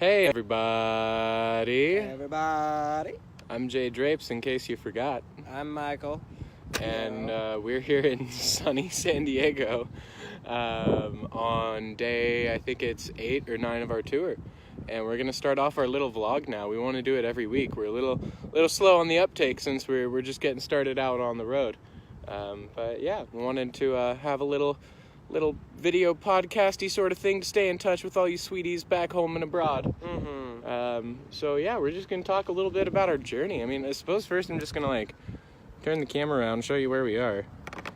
Hey everybody. Hey everybody. I'm Jay Drapes, in case you forgot. I'm Michael. And we're here in sunny San Diego on day, I think it's 8 or 9 of our tour. And we're going to start off our little vlog now. We want to do it every week. We're a little slow on the uptake since we're just getting started out on the road. But yeah, we wanted to have a little video podcasty sort of thing to stay in touch with all you sweeties back home and abroad. So yeah, we're just gonna talk a little bit about our journey. I mean, I suppose first I'm just gonna turn the camera around and show you where we are.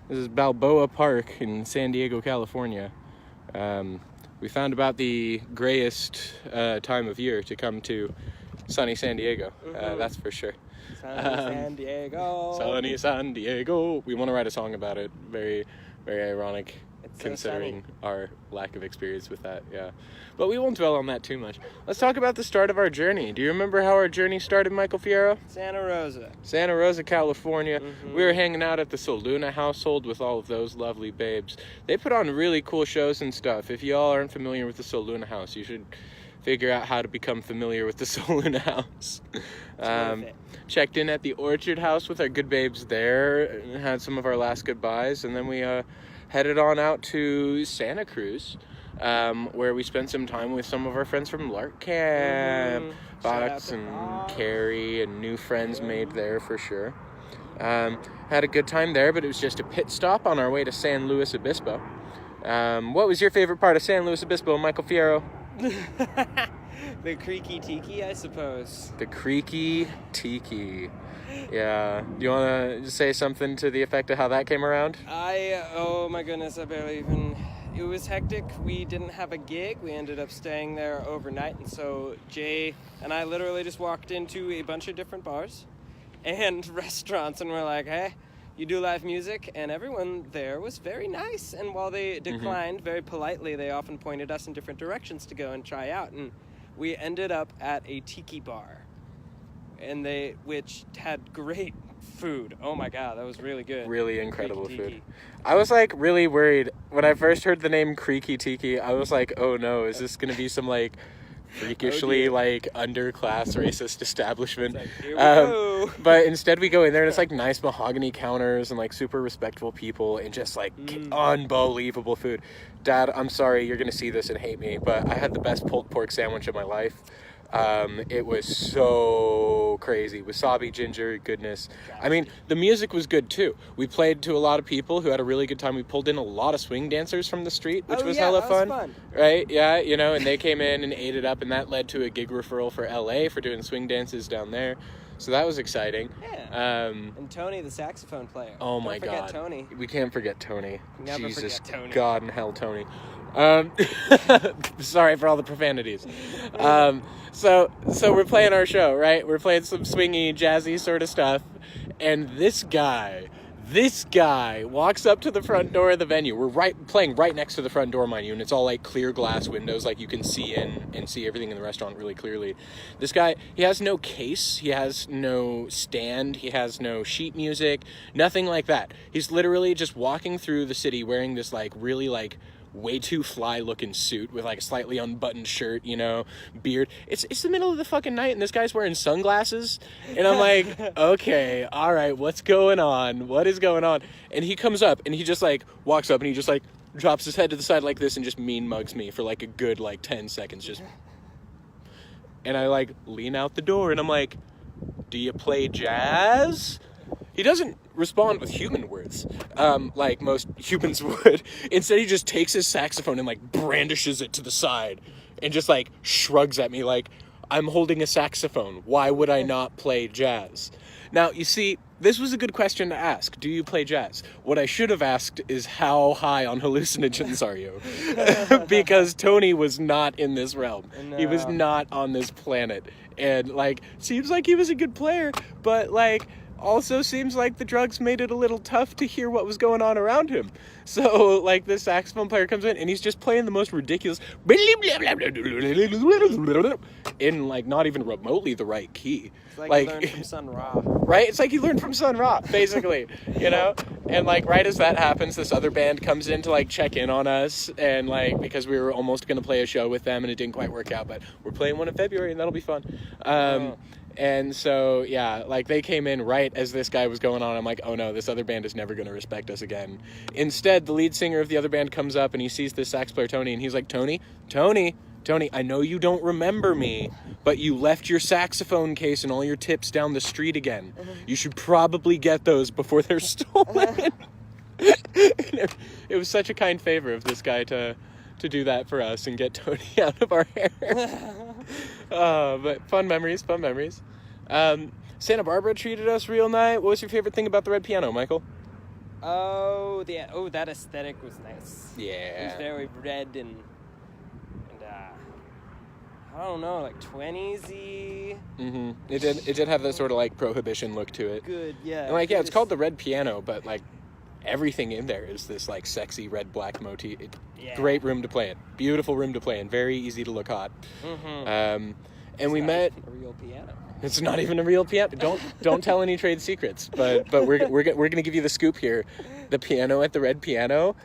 This is Balboa Park in San Diego, California. We found about the grayest time of year to come to sunny San Diego. That's for sure. Sunny San Diego. Sunny San Diego. We want to write a song about it. Very, very ironic. It's Considering our lack of experience with that, yeah. But we won't dwell on that too much. Let's talk about the start of our journey. Do you remember how our journey started, Michael Fierro? Santa Rosa. Santa Rosa, California. We were hanging out at the Soluna household with all of those lovely babes. They put on really cool shows and stuff. If y'all aren't familiar with the Soluna house, you should figure out how to become familiar with the Soluna house. Checked in at the Orchard House with our good babes there, and had some of our last goodbyes, and then we headed on out to Santa Cruz, where we spent some time with some of our friends from Lark Camp. Fox and Carrie, and new friends made there for sure. Had a good time there, but it was just a pit stop on our way to San Luis Obispo. What was your favorite part of San Luis Obispo, Michael Fierro? The creaky tiki, I suppose. The creaky tiki. Yeah. Do you want to say something to the effect of how that came around? Oh my goodness, I barely even... It was hectic. We didn't have a gig. We ended up staying there overnight, and so Jay and I literally just walked into a bunch of different bars and restaurants, and we're like, hey, you do live music? And everyone there was very nice, and while they declined very politely, they often pointed us in different directions to go and try out, and we ended up at a tiki bar, which had great food. Oh my god, that was really good. Really incredible food. I was really worried when I first heard the name Creaky Tiki. I was like, oh no, is this gonna be some freakishly underclass racist establishment? Here we go. But instead we go in there and it's nice mahogany counters and super respectful people and just unbelievable food. Dad, I'm sorry you're gonna see this and hate me, but I had the best pulled pork sandwich of my life. It was so crazy. Wasabi, ginger, goodness. I mean, the music was good too. We played to a lot of people who had a really good time. We pulled in a lot of swing dancers from the street, which was hella fun. Right? Yeah, and they came in and ate it up, and that led to a gig referral for LA for doing swing dances down there. So that was exciting. Yeah. And Tony, the saxophone player. Oh my God. Don't forget Tony. We can't forget Tony. Never Jesus forget Tony. God in hell, Tony. Sorry for all the profanities. So we're playing our show, right? We're playing some swingy, jazzy sort of stuff. And this guy walks up to the front door of the venue. We're playing right next to the front door, mind you, and it's all clear glass windows, you can see in and see everything in the restaurant really clearly. This guy, he has no case, he has no stand, he has no sheet music, nothing like that. He's literally just walking through the city wearing this really way too fly looking suit with a slightly unbuttoned shirt, beard. It's the middle of the fucking night and this guy's wearing sunglasses and I'm like, okay, all right, what's going on? What is going on? And he comes up and he just walks up and he just drops his head to the side like this and just mean mugs me for a good 10 seconds just. And I lean out the door and I'm like, do you play jazz? He doesn't respond with human words, like most humans would. Instead, he just takes his saxophone and brandishes it to the side and just shrugs at me I'm holding a saxophone. Why would I not play jazz? Now, you see, this was a good question to ask. Do you play jazz? What I should have asked is how high on hallucinogens are you? Because Tony was not in this realm. No. He was not on this planet. And seems like he was a good player, but also seems like the drugs made it a little tough to hear what was going on around him. So, like, the saxophone player comes in, and he's just playing the most ridiculous... in, like, not even remotely the right key. It's like he learned from Sun Ra. Right? It's like he learned from Sun Ra, basically, you know? And, like, right as that happens, this other band comes in to, like, check in on us, and, like, because we were almost going to play a show with them, and it didn't quite work out, but we're playing one in February, and that'll be fun. And so, yeah, like, they came in right as this guy was going on. I'm like, oh no, this other band is never going to respect us again. Instead, the lead singer of the other band comes up, and he sees this sax player, Tony, and he's like, Tony, I know you don't remember me, but you left your saxophone case and all your tips down the street again. You should probably get those before they're stolen. It was such a kind favor of this guy to do that for us and get Tony out of our hair. But fun memories. Santa Barbara treated us real nice. What was your favorite thing about the red piano, Michael? That aesthetic was nice. Yeah. It was very red and I don't know, like 20s-y. Mm-hmm. It did have that sort of like prohibition look to it. Good, yeah. And like, yeah, it's called the red piano, but like everything in there is this like sexy red black motif. Great room to play in. Beautiful room to play in. Very easy to look hot. And we met a real piano. It's not even a real piano. Don't tell any trade secrets. But we're gonna give you the scoop here. The piano at the red piano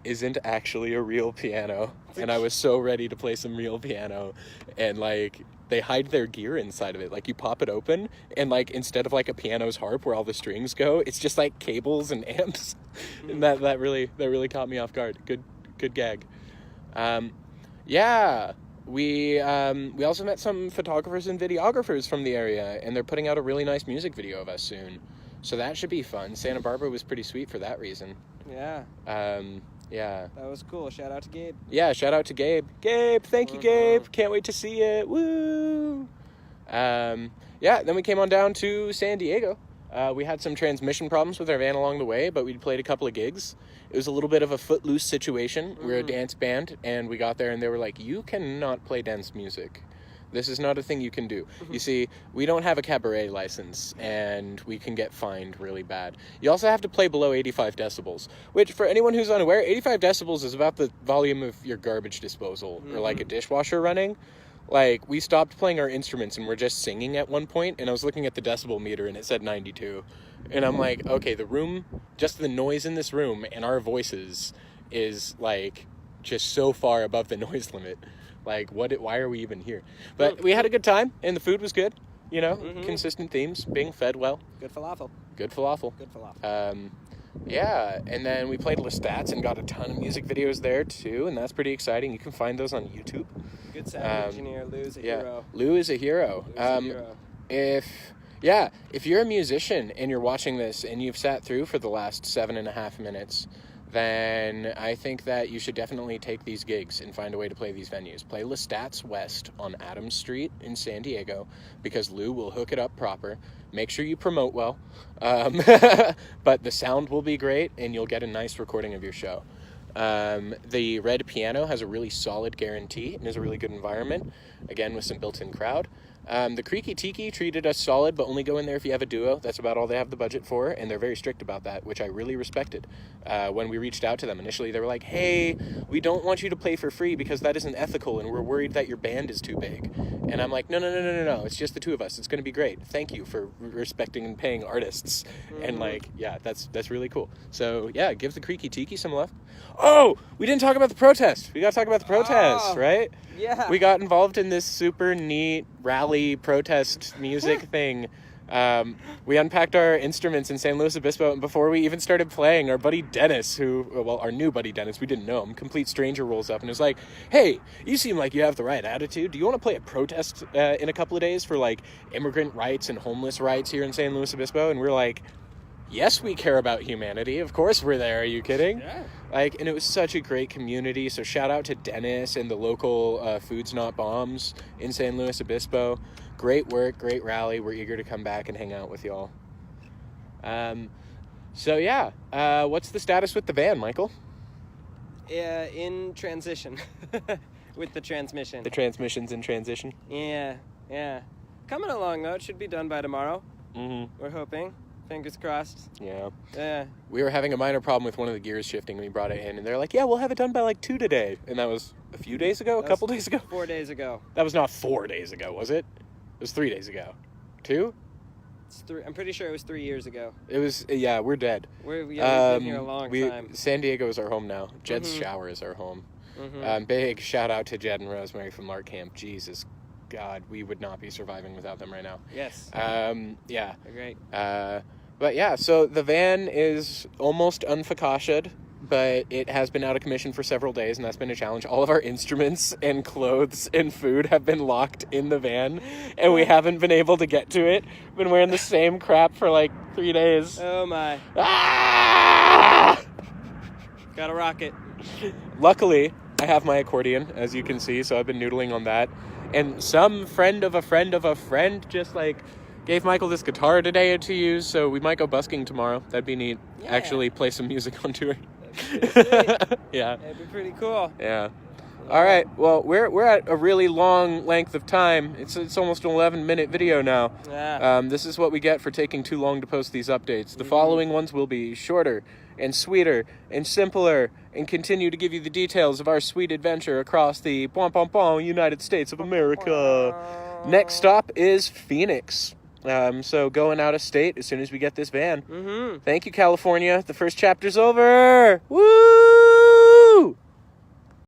isn't actually a real piano, and I was so ready to play some real piano, and like they hide their gear inside of it. Like you pop it open, and like instead of like a piano's harp where all the strings go, it's just like cables and amps, and that really caught me off guard. Good gag. Yeah. We also met some photographers and videographers from the area, and they're putting out a really nice music video of us soon. So that should be fun. Santa Barbara was pretty sweet for that reason. Yeah. Yeah. That was cool. Shout out to Gabe. Yeah, shout out to Gabe. Gabe, thank you, Gabe. Can't wait to see it. Woo! Yeah, then we came on down to San Diego. We had some transmission problems with our van along the way, but we played a couple of gigs. It was a little bit of a footloose situation. We're a dance band, and we got there, and they were like, you cannot play dance music. This is not a thing you can do. You see, we don't have a cabaret license, and we can get fined really bad. You also have to play below 85 decibels, which, for anyone who's unaware, 85 decibels is about the volume of your garbage disposal, or like a dishwasher running. Like, we stopped playing our instruments and we're just singing at one point, and I was looking at the decibel meter and it said 92. And I'm like, okay, the room, just the noise in this room and our voices is, like, just so far above the noise limit. Like, why are we even here? But we had a good time, and the food was good, you know, consistent themes, being fed well. Good falafel. Yeah, and then we played Lestats and got a ton of music videos there, too, and that's pretty exciting. You can find those on YouTube. Good sound engineer. Lou's a hero. Lou is a hero. If you're a musician and you're watching this and you've sat through for the last 7.5 minutes, then I think that you should definitely take these gigs and find a way to play these venues. Play Lestats West on Adams Street in San Diego, because Lou will hook it up proper. Make sure you promote well, but the sound will be great and you'll get a nice recording of your show. The red piano has a really solid guarantee and is a really good environment, again with some built-in crowd. The Creaky Tiki treated us solid, but only go in there if you have a duo. That's about all they have the budget for, and they're very strict about that, which I really respected. When we reached out to them initially, they were like, hey, we don't want you to play for free because that isn't ethical, and we're worried that your band is too big. And I'm like, no, it's just the two of us. It's going to be great. Thank you for respecting and paying artists. And like, yeah, that's really cool. So yeah, give the Creaky Tiki some love. Oh, we didn't talk about the protest. We got to talk about the protest, right? Yeah. We got involved in this super neat rally protest music thing. We unpacked our instruments in San Luis Obispo, and before we even started playing, our buddy Dennis, our new buddy Dennis, we didn't know him, complete stranger, rolls up and is like, hey, you seem like you have the right attitude. Do you want to play a protest in a couple of days for like immigrant rights and homeless rights here in San Luis Obispo? And we're like, yes, we care about humanity. Of course we're there. Are you kidding? Yeah. And it was such a great community. So shout out to Dennis and the local Foods Not Bombs in San Luis Obispo. Great work, great rally. We're eager to come back and hang out with y'all. What's the status with the van, Michael? In transition with the transmission. The transmission's in transition? Yeah. Coming along, though. It should be done by tomorrow. Mm-hmm. We're hoping. Fingers crossed. Yeah. Yeah. We were having a minor problem with one of the gears shifting when we brought it in, and they're like, yeah, we'll have it done by like 2 today. And that was a few days ago, a couple days ago? 4 days ago. That was not 4 days ago, was it? It was 3 days ago. 2? I'm pretty sure it was 3 years ago. It was, yeah, we're dead. We've been here a long time. San Diego is our home now. Jed's shower is our home. Big shout out to Jed and Rosemary from Lark Camp. Jesus God, we would not be surviving without them right now. Yes. Yeah. They're great. But yeah, so the van is almost unfakasha'd, but it has been out of commission for several days, and that's been a challenge. All of our instruments and clothes and food have been locked in the van, and we haven't been able to get to it. Been wearing the same crap for like 3 days. Oh my. Ah! Gotta rock it. Luckily, I have my accordion, as you can see, so I've been noodling on that. And some friend of a friend of a friend just like gave Michael this guitar today to use, so we might go busking tomorrow. That'd be neat. Yeah. Actually play some music on tour. Yeah. That'd be pretty cool. Yeah. All right. Well, we're at a really long length of time. It's almost an 11-minute video now. Yeah. This is what we get for taking too long to post these updates. The following ones will be shorter and sweeter and simpler and continue to give you the details of our sweet adventure across the United States of America. Next stop is Phoenix. So going out of state as soon as we get this van. Thank you, California. The first chapter's over. Woo!